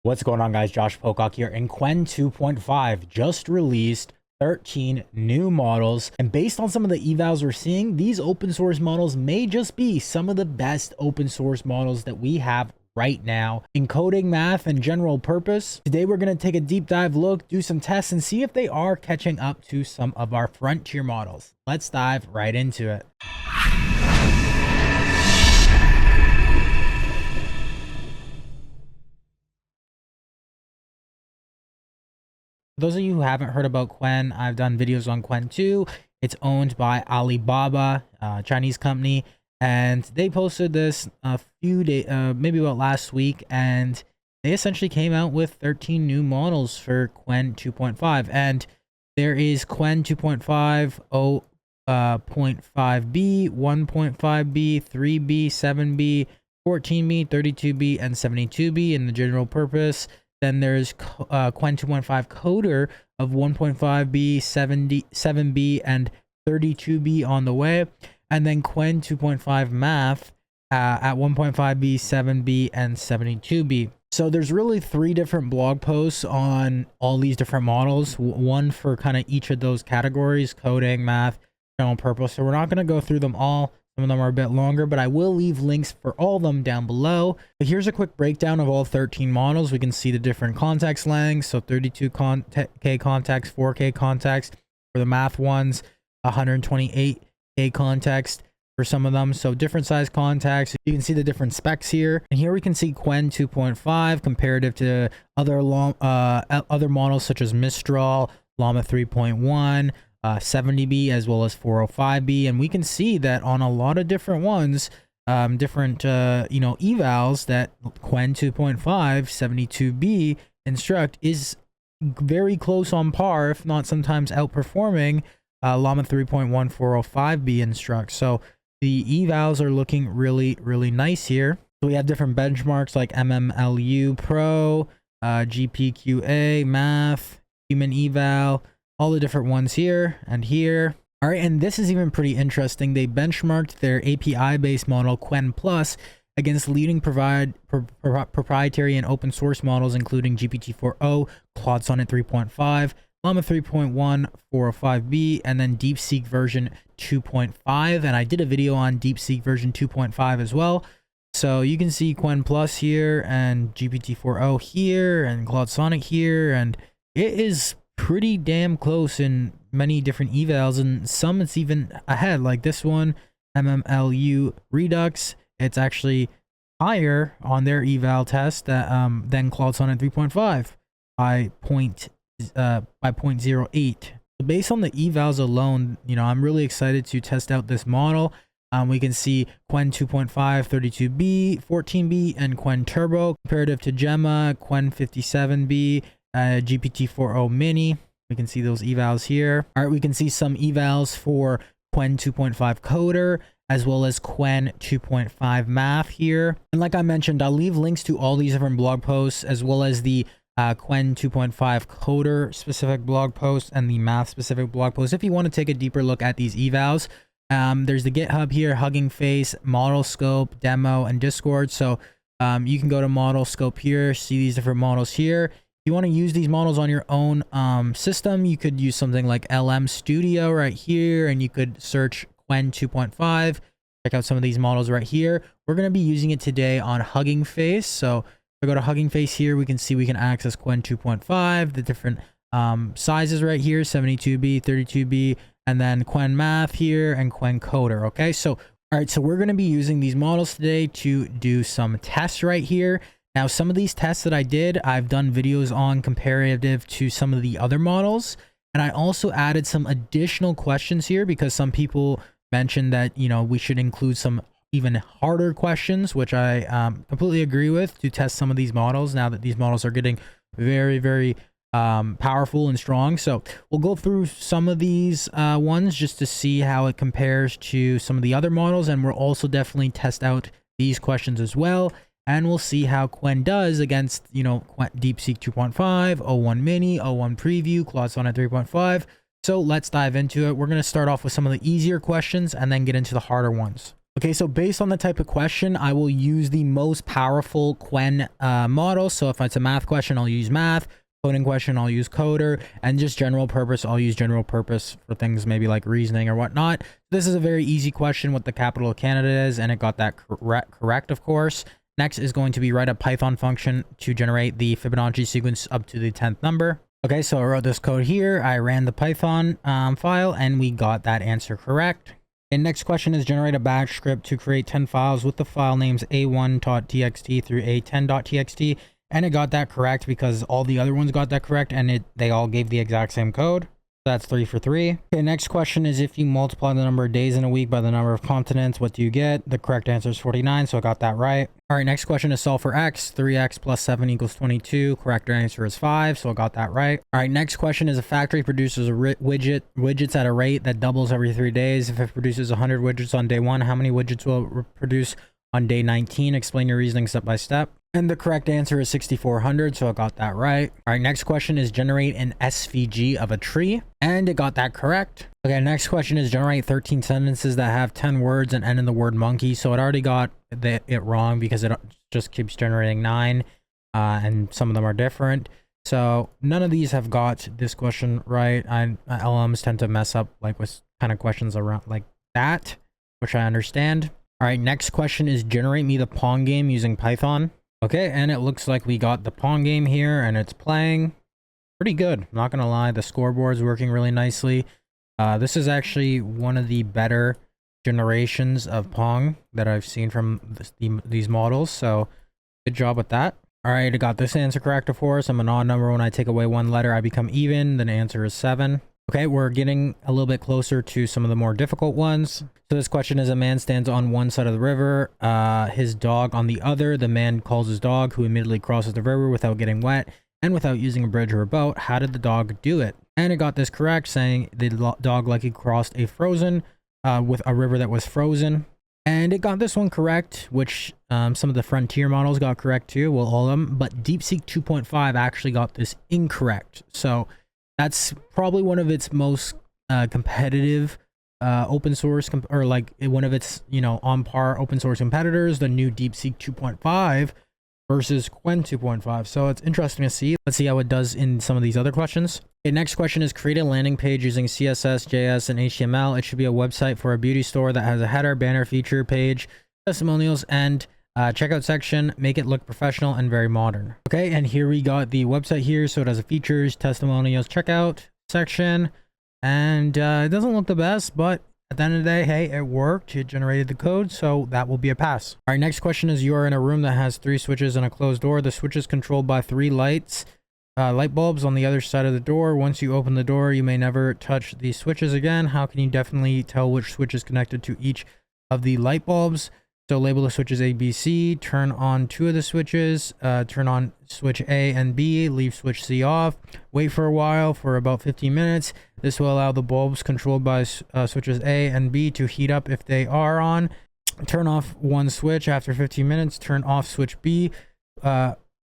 What's going on, guys? Josh Pocock here, and Qwen 2.5 just released 13 new models, and based on some of the evals we're seeing, these open source models may just be some of the best open source models that we have right now in coding, math, and general purpose. Today we're going to take a deep dive look, do some tests, and see if they are catching up to some of our frontier models. Let's dive right into it. For those of you who haven't heard about Qwen, I've done videos on Qwen 2. It's owned by Alibaba, a Chinese company, and they posted this a few days, maybe about last week, and they essentially came out with 13 new models for Qwen 2.5. And there is Qwen 2.5, 0.5B, 1.5B, 3B, 7B, 14B, 32B, and 72B in the general purpose. Then there's Qwen 2.5 coder of 1.5B, 7B, and 32B on the way. And then Qwen 2.5 math at 1.5B, 7B, and 72B. So there's really 3 different blog posts on all these different models. One for kind of each of those categories: coding, math, general purpose. So we're not going to go through them all. Some of them are a bit longer, but I will leave links for all of them down below. But here's a quick breakdown of all 13 models. We can see the different context lengths. So 32K context, 4K context for the math ones, 128K context for some of them. So different size context. You can see the different specs here. And here we can see Qwen 2.5 comparative to other models such as Mistral, Llama 3.1, 70B, as well as 405B, and we can see that on a lot of different ones, different evals, that Qwen 2.5 72B instruct is very close on par, if not sometimes outperforming Llama 3.1 405B instruct. So the evals are looking really nice here. So we have different benchmarks like MMLU Pro, GPQA, math, human eval, all the different ones here and here. All right, and this is even pretty interesting. They benchmarked their API-based model Qwen Plus against leading proprietary and open source models, including GPT-4o, Claude 3.5, Llama 3.1 405B, and then Deepseek version 2.5. And I did a video on Deepseek version 2.5 as well. So you can see Qwen Plus here and GPT-4o here and Claude here, and it is pretty damn close in many different evals, and some it's even ahead, like this one, MMLU Redux. It's actually higher on their eval test than Claude 3.5 by 0.08. So based on the evals alone, I'm really excited to test out this model. We can see Qwen 2.5 32B, 14B, and Qwen Turbo comparative to Gemma, Qwen 57B, GPT-4o mini. We can see those evals here. All right, we can see some evals for Qwen 2.5 coder as well as Qwen 2.5 math here. And like I mentioned, I'll leave links to all these different blog posts as well as the Qwen 2.5 coder specific blog post and the math specific blog post if you want to take a deeper look at these evals. There's the GitHub here, Hugging Face, Model Scope, Demo, and Discord. So you can go to Model Scope here, see these different models here. If you want to use these models on your own system, you could use something like LM Studio right here, and you could search Qwen 2.5. Check out some of these models right here. We're going to be using it today on Hugging Face. So if I go to Hugging Face here, we can see we can access Qwen 2.5, the different sizes right here, 72B, 32B, and then Qwen Math here and Qwen Coder. Okay, so all right, so we're going to be using these models today to do some tests right here. Now, some of these tests that I did, I've done videos on comparative to some of the other models. And I also added some additional questions here because some people mentioned that, we should include some even harder questions, which I completely agree with, to test some of these models now that these models are getting very powerful and strong. So we'll go through some of these ones just to see how it compares to some of the other models. And we'll also definitely test out these questions as well. And we'll see how Qwen does against, Deepseek 2.5, 01 Mini, 01 Preview, Claude 3.5. So let's dive into it. We're going to start off with some of the easier questions and then get into the harder ones. Okay, so based on the type of question, I will use the most powerful Qwen model. So if it's a math question, I'll use math. Coding question, I'll use coder. And just general purpose, I'll use general purpose for things maybe like reasoning or whatnot. This is a very easy question what the capital of Canada is, and it got that correct, of course. Next is going to be write a Python function to generate the Fibonacci sequence up to the 10th number. Okay, so I wrote this code here. I ran the Python file, and we got that answer correct. And next question is generate a batch script to create 10 files with the file names a1.txt through a10.txt. And it got that correct because all the other ones got that correct, and they all gave the exact same code. That's 3 for 3. Okay, next question is if you multiply the number of days in a week by the number of continents, what do you get? The correct answer is 49, so I got that right. All right, next question is solve for x. 3x plus 7 equals 22. Correct answer is 5, so I got that right. All right, next question is a factory produces a widgets at a rate that doubles every 3 days. If it produces 100 widgets on day 1, how many widgets will it produce on day 19? Explain your reasoning step by step. And the correct answer is 6,400, so I got that right. All right, next question is generate an SVG of a tree, and it got that correct. Okay, next question is generate 13 sentences that have 10 words and end in the word monkey. So it already got it wrong because it just keeps generating 9, and some of them are different. So none of these have got this question right. LLMs tend to mess up like with kind of questions around like that, which I understand. All right, next question is generate me the Pong game using Python. Okay, and it looks like we got the Pong game here, and it's playing pretty good. I'm not gonna lie, the scoreboard's working really nicely. This is actually one of the better generations of Pong that I've seen from these models, so good job with that. All right, I got this answer correct, of course. I'm an odd number. When I take away one letter, I become even. The answer is 7. Okay, we're getting a little bit closer to some of the more difficult ones. So this question is a man stands on one side of the river, his dog on the other. The man calls his dog, who immediately crosses the river without getting wet and without using a bridge or a boat. How did the dog do it? And it got this correct, saying the dog likely crossed a frozen, with a river that was frozen. And it got this one correct, which some of the frontier models got correct too, well, all of them. But Deepseek 2.5 actually got this incorrect. So that's probably one of its most competitive open source or like one of its, you know, on par open source competitors, the new Deepseek 2.5 versus Qwen 2.5. So it's interesting to see. Let's see how it does in some of these other questions. Okay, next question is create a landing page using CSS, JS, and HTML. It should be a website for a beauty store that has a header, banner, feature page, testimonials, and checkout section. Make it look professional and very modern. Okay, and here we got the website here. So it has a features, testimonials, checkout section, and it doesn't look the best, but at the end of the day, hey, it worked. It generated the code, so that will be a pass. All right, next question is you are in a room that has 3 switches and a closed door. The switch is controlled by 3 light bulbs on the other side of the door. Once you open the door, you may never touch these switches again. How can you definitely tell which switch is connected to each of the light bulbs? So label the switches A, B, C, turn on 2 of the switches, turn on switch A and B, leave switch C off, wait for a while for about 15 minutes. This will allow the bulbs controlled by switches A and B to heat up if they are on. Turn off one switch after 15 minutes, turn off switch B,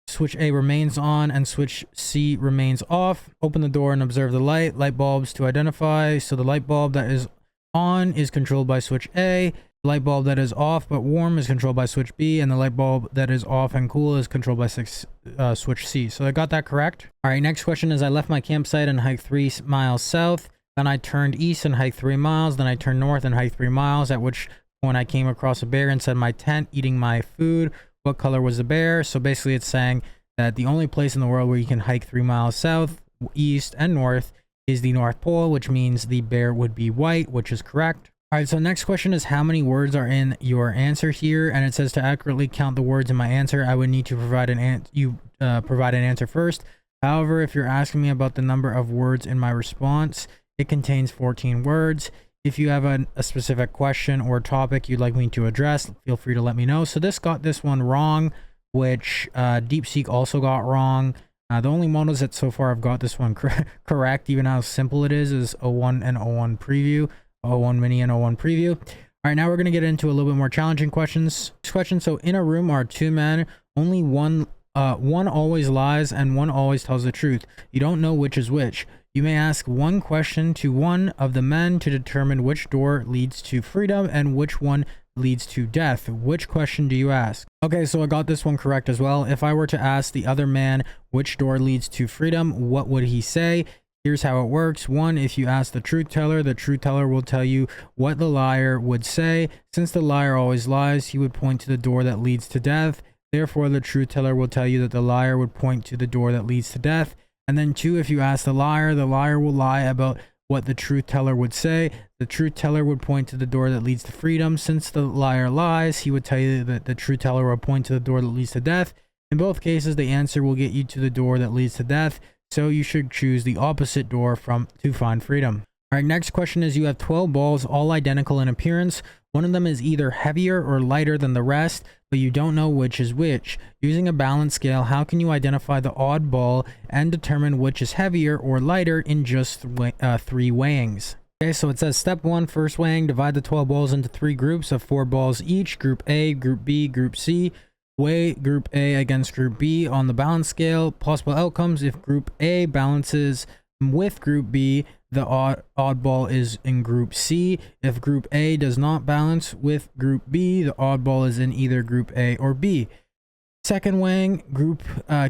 switch A remains on and switch C remains off. Open the door and observe the light bulbs to identify. So the light bulb that is on is controlled by switch A. The light bulb that is off but warm is controlled by switch B, and the light bulb that is off and cool is controlled by switch C. So I got that correct. All right, next question is I left my campsite and hiked 3 miles south. Then I turned east and hiked 3 miles. Then I turned north and hiked 3 miles, at which point I came across a bear inside my tent eating my food. What color was the bear? So basically it's saying that the only place in the world where you can hike 3 miles south, east, and north is the North Pole, which means the bear would be white, which is correct. All right, so next question is how many words are in your answer here? And it says to accurately count the words in my answer, I would need to provide provide an answer first. However, if you're asking me about the number of words in my response, it contains 14 words. If you have a specific question or topic you'd like me to address, feel free to let me know. So this got this one wrong, which Deepseek also got wrong. The only models that so far have got this one correct, even how simple it is 01 and 01 preview. 01 mini and 01 preview. All right, now we're going to get into a little bit more challenging questions. Next question. So in a room are 2 men, only one always lies and one always tells the truth. You don't know which is which. You may ask one question to one of the men to determine which door leads to freedom and which one leads to death. Which question do you ask? Okay, so I got this one correct as well. If I were to ask the other man which door leads to freedom, what would he say? Here's how it works. One, if you ask the truth teller will tell you what the liar would say. Since the liar always lies, he would point to the door that leads to death. Therefore, the truth teller will tell you that the liar would point to the door that leads to death. And then two, if you ask the liar will lie about what the truth teller would say. The truth teller would point to the door that leads to freedom. Since the liar lies, he would tell you that the truth teller will point to the door that leads to death. In both cases, the answer will get you to the door that leads to death. So you should choose the opposite door to find freedom. All right, next question is you have 12 balls, all identical in appearance. One of them is either heavier or lighter than the rest, but you don't know which is which. Using a balance scale, how can you identify the odd ball and determine which is heavier or lighter in just 3 weighings? Okay, so it says step 1, first weighing, divide the 12 balls into 3 groups of 4 balls each, group A, group B, group C. Weigh group A against group B on the balance scale. Possible outcomes: if group A balances with group B, the odd ball is in group C. If group A does not balance with group B, the odd ball is in either group A or B. Second weighing,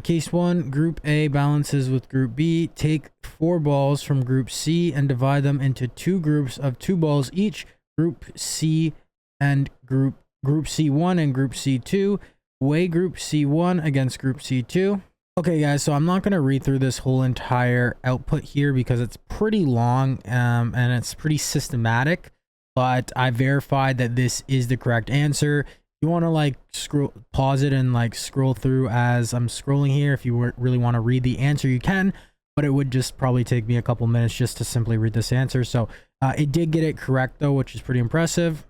case 1, group A balances with group B. Take 4 balls from group C and divide them into 2 groups of 2 balls each, group C and group C1 and group C2. Weigh group C1 against group C2. Okay guys, so I'm not going to read through this whole entire output here because it's pretty long and it's pretty systematic, but I verified that this is the correct answer. You want to like pause it and like scroll through as I'm scrolling here. If you really want to read the answer, you can, but it would just probably take me a couple minutes just to simply read this answer. So it did get it correct though, which is pretty impressive.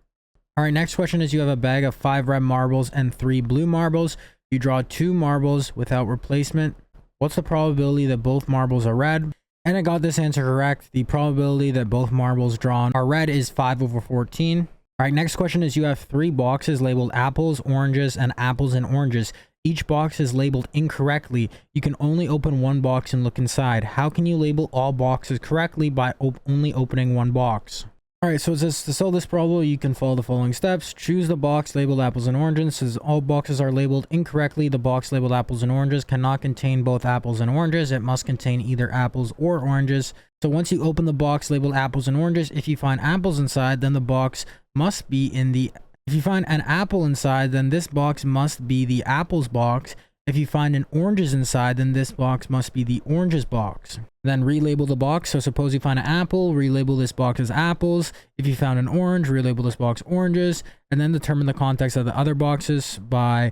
All right, next question is you have a bag of 5 red marbles and 3 blue marbles. You draw 2 marbles without replacement. What's the probability that both marbles are red? And I got this answer correct. The probability that both marbles drawn are red is 5/14. All right, next question is you have 3 boxes labeled apples, oranges, and apples and oranges. Each box is labeled incorrectly. You can only open 1 box and look inside. How can you label all boxes correctly by only opening 1 box? All right, so it says to solve this problem, you can follow the following steps. Choose the box labeled apples and oranges. Says all boxes are labeled incorrectly. The box labeled apples and oranges cannot contain both apples and oranges. It must contain either apples or oranges. So once you open the box labeled apples and oranges, if you find apples inside, then the box must be in the... If you find an apple inside, then this box must be the apples box. If you find an oranges inside, then this box must be the oranges box. Then relabel the box. So suppose you find an apple, relabel this box as apples. If you found an orange, relabel this box oranges, and then determine the context of the other boxes by,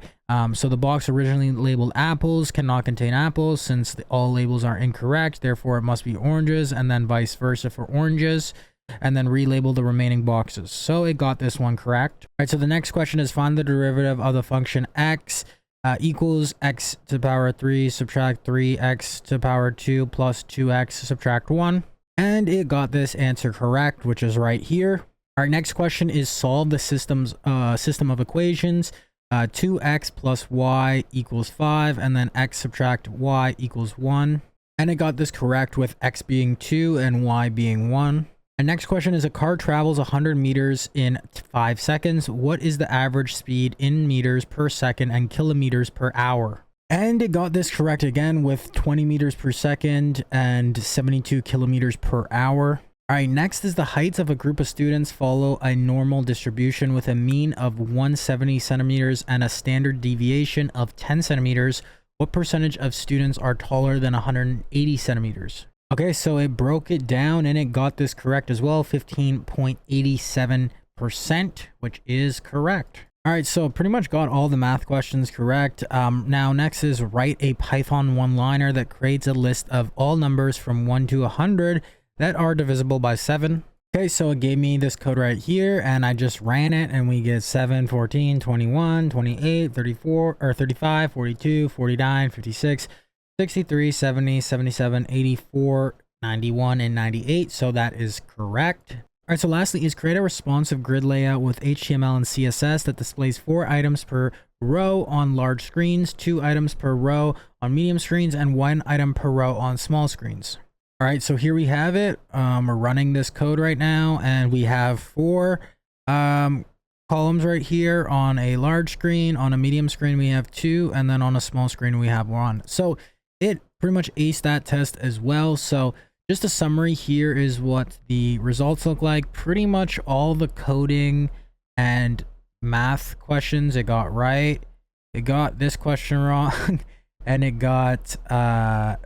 so the box originally labeled apples cannot contain apples since all labels are incorrect. Therefore, it must be oranges, and then vice versa for oranges. And then relabel the remaining boxes. So it got this one correct. All right, so the next question is find the derivative of the function x equals x to the power 3 subtract 3x to the power 2 plus 2x subtract 1. And it got this answer correct, which is right here. Our next question is solve the system of equations. 2x plus y equals 5, and then x subtract y equals 1. And it got this correct with x being 2 and y being 1. And next question is a car travels 100 meters in 5 seconds. What is the average speed in meters per second and kilometers per hour? And it got this correct again with 20 meters per second and 72 kilometers per hour. All right, next is the heights of a group of students follow a normal distribution with a mean of 170 centimeters and a standard deviation of 10 centimeters. What percentage of students are taller than 180 centimeters? Okay, so it broke it down and it got this correct as well, 15.87%, which is correct. All right, so pretty much got all the math questions correct. Now next is write a Python one-liner that creates a list of all numbers from 1 to 100 that are divisible by 7. Okay, so it gave me this code right here and I just ran it and we get 7, 14, 21, 28, 34, or 35, 42, 49, 56, 63, 70, 77, 84, 91, and 98. So that is correct. All right, so lastly is create a responsive grid layout with HTML and CSS that displays 4 items per row on large screens, 2 items per row on medium screens, and 1 item per row on small screens. All right, so here we have it. We're running this code right now and we have 4 columns right here. On a large screen, on a medium screen we have 2, and then on a small screen we have 1. So it pretty much aced that test as well. So just a summary here is what the results look like. Pretty much all the coding and math questions it got right. It got this question wrong and it got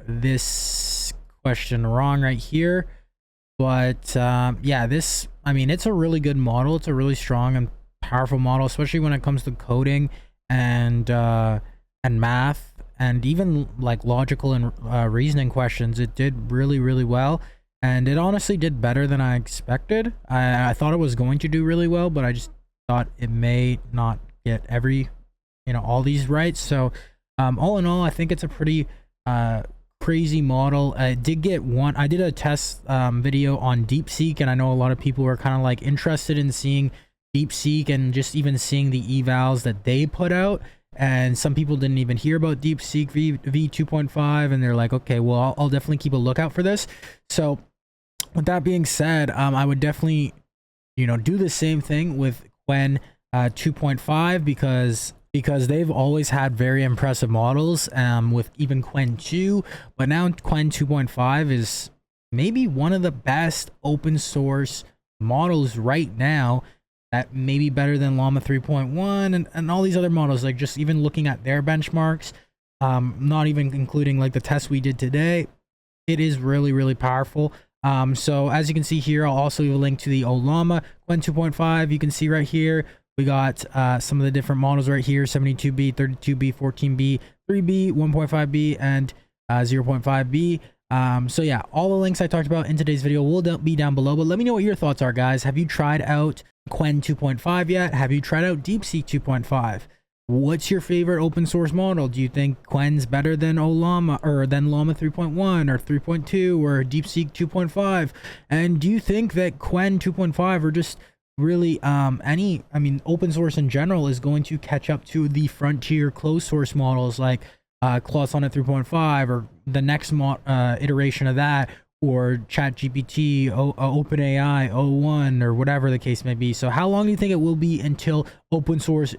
this question wrong right here. But yeah, this, I mean, it's a really good model. It's a really strong and powerful model, especially when it comes to coding and math and even like logical and reasoning questions. It did really well, and it honestly did better than I expected. I thought it was going to do really well, but I just thought it may not get all these right. So all in all, I think it's a pretty crazy model. I did get one. I did a test video on Deepseek, and I know a lot of people were kind of like interested in seeing Deepseek and just even seeing the evals that they put out. And some people didn't even hear about Deepseek v2.5, and they're like, okay, well, I'll definitely keep a lookout for this. So with that being said, I would definitely do the same thing with Qwen 2.5 because they've always had very impressive models with even Qwen 2, but now Qwen 2.5 is maybe one of the best open source models right now. That may be better than Llama 3.1 and all these other models. Like, just even looking at their benchmarks, not even including like the test we did today, it is really powerful. So as you can see here, I'll also leave a link to the old Llama Qwen 2.5. You can see right here we got some of the different models right here: 72B, 32B, 14B, 3B, 1.5B, and 0.5B. So yeah, all the links I talked about in today's video will be down below, but let me know what your thoughts are, guys. Have you tried out Qwen 2.5 yet? Have you tried out Deepseek 2.5? What's your favorite open source model? Do you think Qwen's better than Llama, or than Llama 3.1 or 3.2 or Deepseek 2.5? And do you think that Qwen 2.5 or just really open source in general is going to catch up to the frontier closed source models like Claude 3.5 or the next iteration of that, or ChatGPT, OpenAI 01, or whatever the case may be? So how long do you think it will be until open source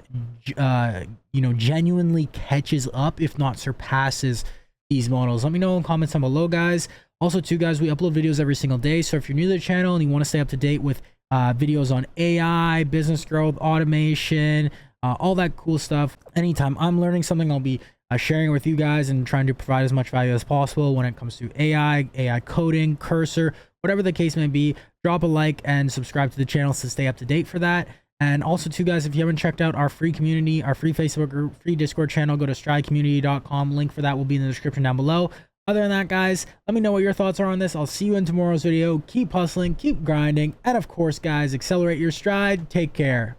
genuinely catches up, if not surpasses, these models? Let me know in the comments down below, guys. Also too, guys, we upload videos every single day, so if you're new to the channel and you want to stay up to date with videos on AI, business growth, automation, all that cool stuff, anytime I'm learning something, I'll be sharing it with you guys and trying to provide as much value as possible when it comes to AI coding, cursor, whatever the case may be. Drop a like and subscribe to the channel to stay up to date for that. And also too, guys, if you haven't checked out our free community, our free Facebook group, free Discord channel, go to stridecommunity.com. Link for that will be in the description down below. Other than that, guys, let me know what your thoughts are on this. I'll see you in tomorrow's video. Keep hustling, keep grinding, and of course, guys, accelerate your stride. Take care.